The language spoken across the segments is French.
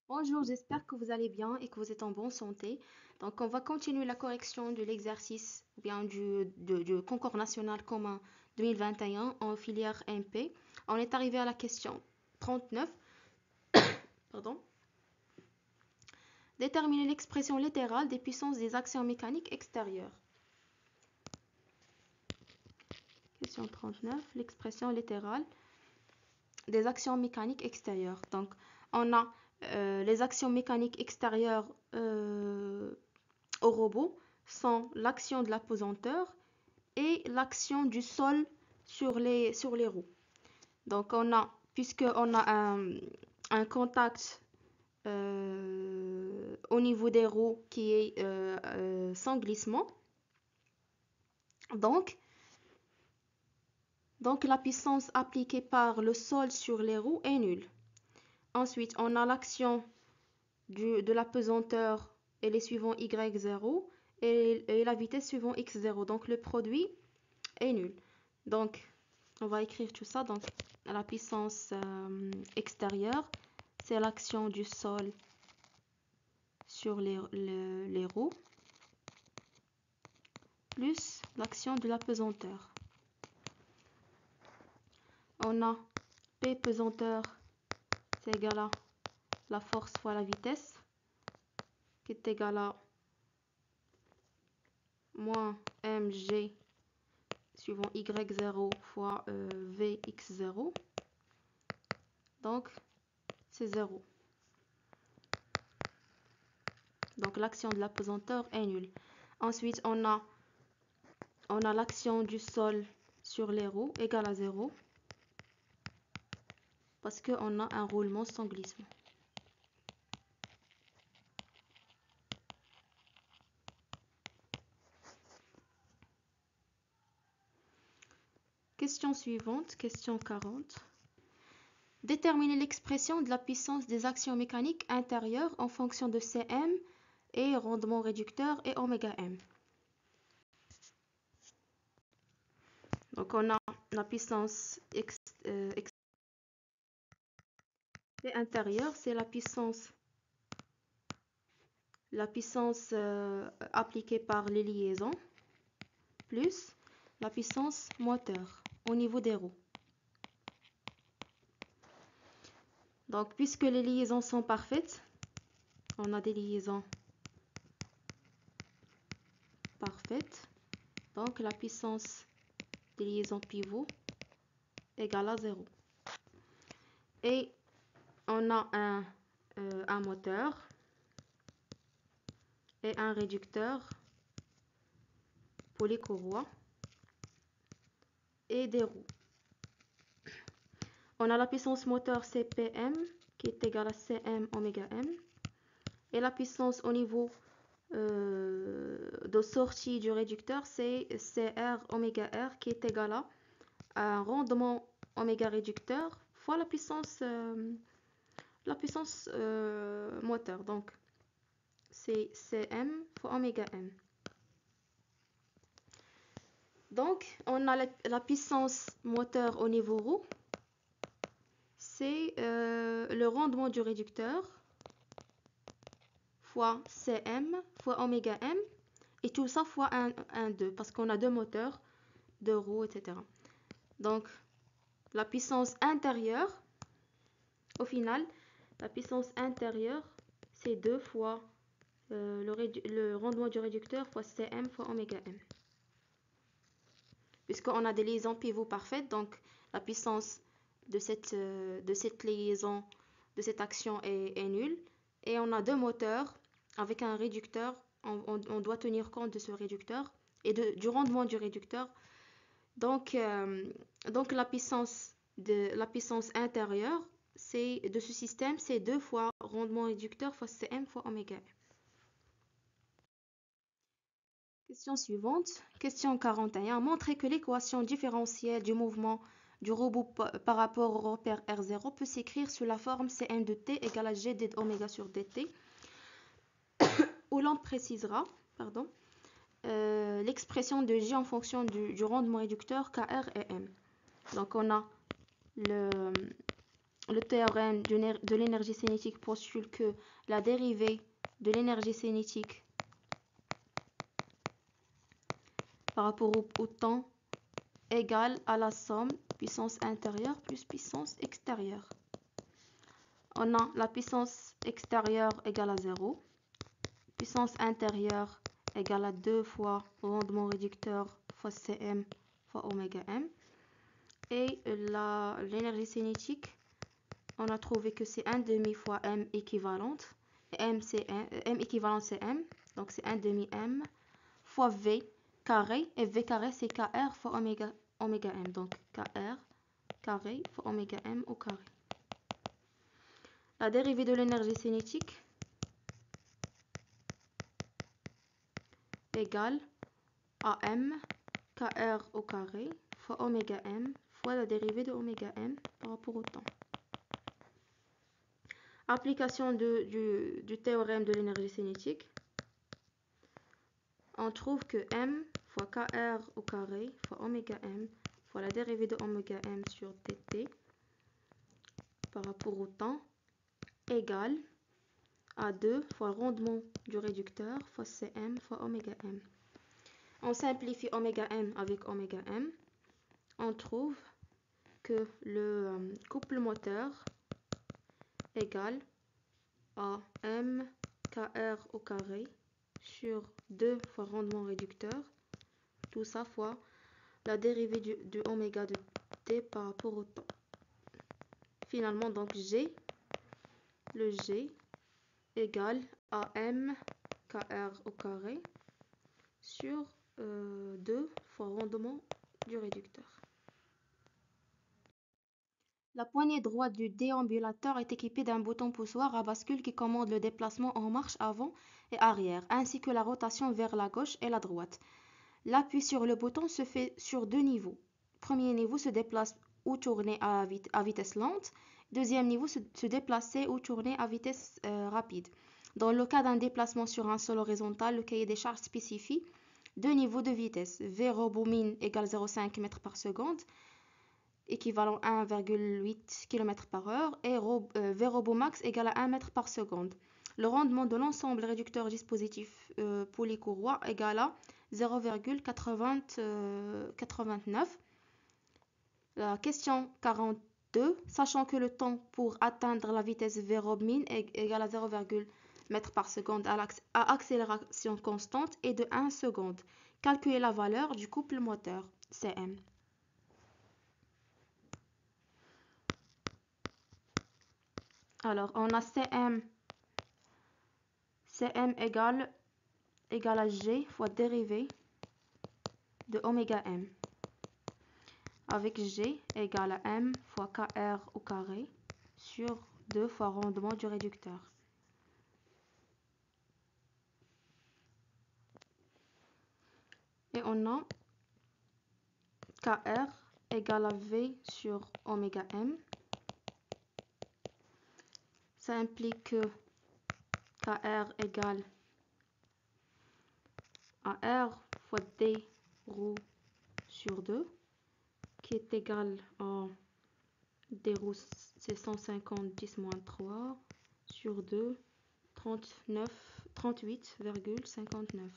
Bonjour, j'espère que vous allez bien et que vous êtes en bonne santé. Donc, on va continuer la correction de l'exercice ou bien du concours national commun 2021 en filière MP. On est arrivé à la question 39. Pardon. Déterminer l'expression littérale des puissances des actions mécaniques extérieures. Question 39. L'expression littérale des actions mécaniques extérieures. Donc, on a les actions mécaniques extérieures au robot sont l'action de l'apesanteur et l'action du sol sur les roues. Donc, puisqu'on a un contact au niveau des roues qui est sans glissement, donc la puissance appliquée par le sol sur les roues est nulle. Ensuite, on a l'action de l'apesanteur et les suivants y0 et la vitesse suivant x0. Donc, le produit est nul. Donc, on va écrire tout ça. Donc, la puissance extérieure, c'est l'action du sol sur les roues, plus l'action de l'apesanteur. On a P pesanteur, c'est égal à la force fois la vitesse, qui est égal à moins mg suivant y0 fois vx0. Donc, c'est 0. Donc, l'action de l'apesanteur est nulle. Ensuite, on a l'action du sol sur les roues égale à 0 parce qu'on a un roulement sans glissement. Question suivante, question 40. Déterminer l'expression de la puissance des actions mécaniques intérieures en fonction de Cm et rendement réducteur et oméga m. Donc on a la puissance intérieure, c'est la puissance appliquée par les liaisons, plus la puissance moteur au niveau des roues. Donc, puisque les liaisons sont parfaites, on a des liaisons parfaites. Donc, la puissance des liaisons pivot égale à 0. Et on a un moteur et un réducteur pour les courroies et des roues. On a la puissance moteur CPM qui est égale à Cm oméga m. Et la puissance au niveau de sortie du réducteur, c'est Cr oméga r qui est égal à un rendement oméga réducteur fois la puissance moteur. Donc, c'est Cm fois oméga m. Donc, on a la puissance moteur au niveau roue. C'est le rendement du réducteur fois Cm fois oméga m. Et tout ça fois 2, parce qu'on a deux moteurs, deux roues, etc. Donc, la puissance intérieure, au final, la puissance intérieure, c'est 2 fois le rendement du réducteur fois Cm fois oméga m. Puisqu'on a des liaisons pivot parfaites, donc la puissance de cette liaison, de cette action est nulle. Et on a deux moteurs avec un réducteur. On doit tenir compte de ce réducteur et du rendement du réducteur. Donc la puissance intérieure de ce système, c'est 2 fois rendement réducteur fois Cm fois oméga m. Question suivante, question 41. Montrer que l'équation différentielle du mouvement du robot par rapport au repère R0 peut s'écrire sous la forme Cm de t égale à g d oméga sur dt, où l'on précisera l'expression de J en fonction du rendement réducteur Kr et M. Donc on a le théorème de l'énergie cinétique postule que la dérivée de l'énergie cinétique par rapport au temps égale à la somme puissance intérieure plus puissance extérieure. On a la puissance extérieure égale à 0, puissance intérieure égale à 2 fois rendement réducteur fois Cm fois oméga m. Et l'énergie cinétique, on a trouvé que c'est 1 demi fois m équivalente. M équivalent c'est m, donc c'est 1 demi m fois v carré. Et v carré c'est kr fois oméga m. Donc kr carré fois oméga m au carré. La dérivée de l'énergie cinétique égale à m kr au carré fois oméga m fois la dérivée de oméga m par rapport au temps. Application du théorème de l'énergie cinétique, on trouve que m fois kr au carré fois oméga m fois la dérivée de oméga m sur dt par rapport au temps égale à 2 fois le rendement du réducteur fois Cm fois oméga m. On simplifie oméga m avec oméga m. On trouve que le couple moteur égale à m kr au carré sur 2 fois rendement réducteur, tout ça fois la dérivée du oméga de t par rapport au temps. Finalement, donc le G égale à m kr au carré sur 2 fois rendement du réducteur. La poignée droite du déambulateur est équipée d'un bouton poussoir à bascule qui commande le déplacement en marche avant et arrière, ainsi que la rotation vers la gauche et la droite. L'appui sur le bouton se fait sur 2 niveaux. Premier niveau se déplace ou tourner à vitesse lente. Deuxième niveau se déplacer ou tourner à vitesse rapide. Dans le cas d'un déplacement sur un sol horizontal, le cahier des charges spécifie 2 niveaux de vitesse. V robot min égale 0,5 m par seconde, équivalent à 1,8 km par heure, et V robot max égale à 1 m par seconde. Le rendement de l'ensemble réducteur dispositif polycourroie égale à 0,89. La question 42, sachant que le temps pour atteindre la vitesse V rob min est égal à 0,1 m par seconde à accélération constante et de 1 seconde. Calculez la valeur du couple moteur Cm. Alors, on a Cm égale à G fois dérivée de oméga m, avec G égale à m fois kr au carré sur 2 fois rendement du réducteur. Et on a kr égale à v sur oméga m. Ça implique que kr égale à r fois d ρ sur 2, qui est égal à d ρ, c'est 150 10 moins 3 sur 2, 38,59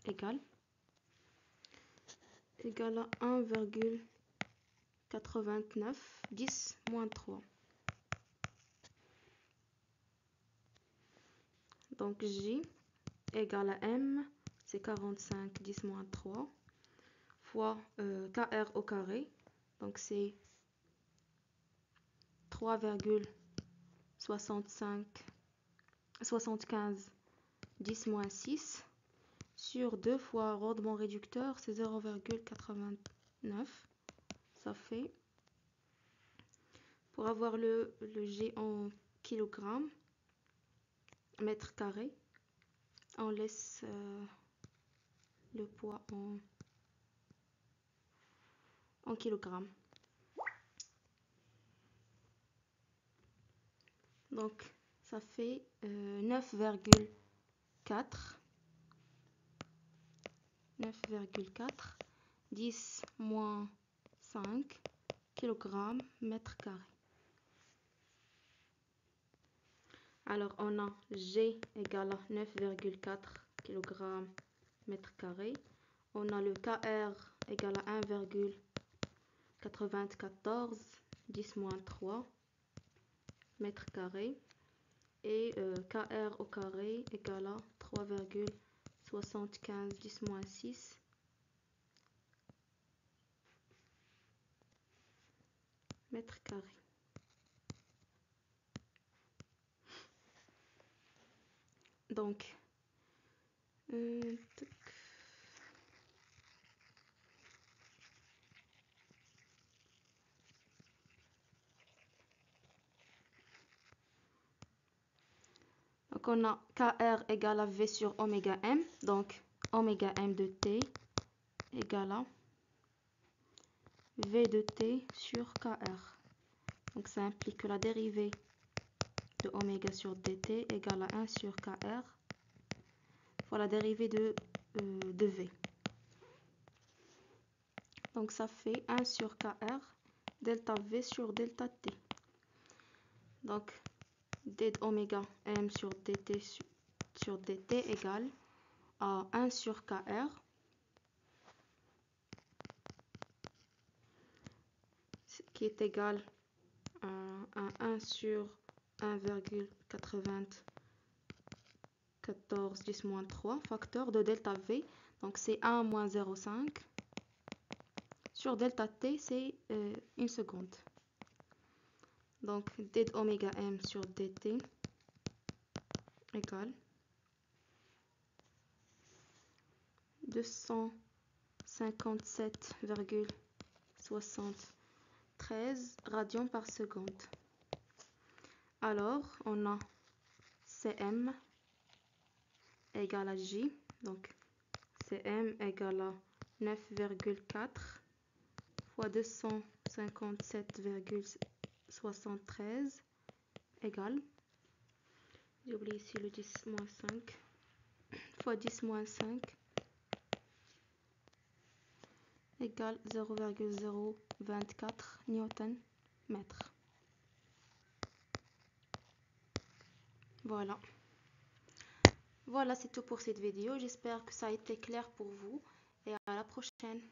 égale à 1,89 10 moins 3. Donc J égale à M, c'est 45 10 moins 3, fois KR au carré, donc c'est 3,75 10 moins 6 sur 2 fois rendement réducteur, c'est 0,89. Ça fait, pour avoir le G en kilogrammes, mètre carré, on laisse le poids en kilogrammes. Donc, ça fait 9,4 10 moins 5 kg mètre carré. Alors, on a G égale à 9,4 kg mètre carré. On a le KR égale à 1,94 10-3 mètres carrés. Et KR au carré égale à 3,75 10-6 mètres carrés. Donc, on a KR égale à V sur oméga M. Donc, oméga M de T égale à V de T sur KR. Donc, ça implique que la dérivée de oméga sur dt égale à 1 sur KR fois la dérivée de V. Donc, ça fait 1 sur KR delta V sur delta T. Donc, d oméga M sur dt égale à 1 sur KR qui est égal à 1 sur 1,94 10-3 facteur de delta V. Donc, c'est 1 moins 0,5 sur delta T, c'est 1 seconde. Donc, d oméga M sur dt égale 257,73 radians par seconde. Alors, on a Cm égale à J. Donc, Cm égale à 9,4 fois 257,73 égale, j'ai oublié ici le 10-5, fois 10-5 égale 0,024 Newton mètre. Voilà. Voilà, c'est tout pour cette vidéo. J'espère que ça a été clair pour vous et à la prochaine.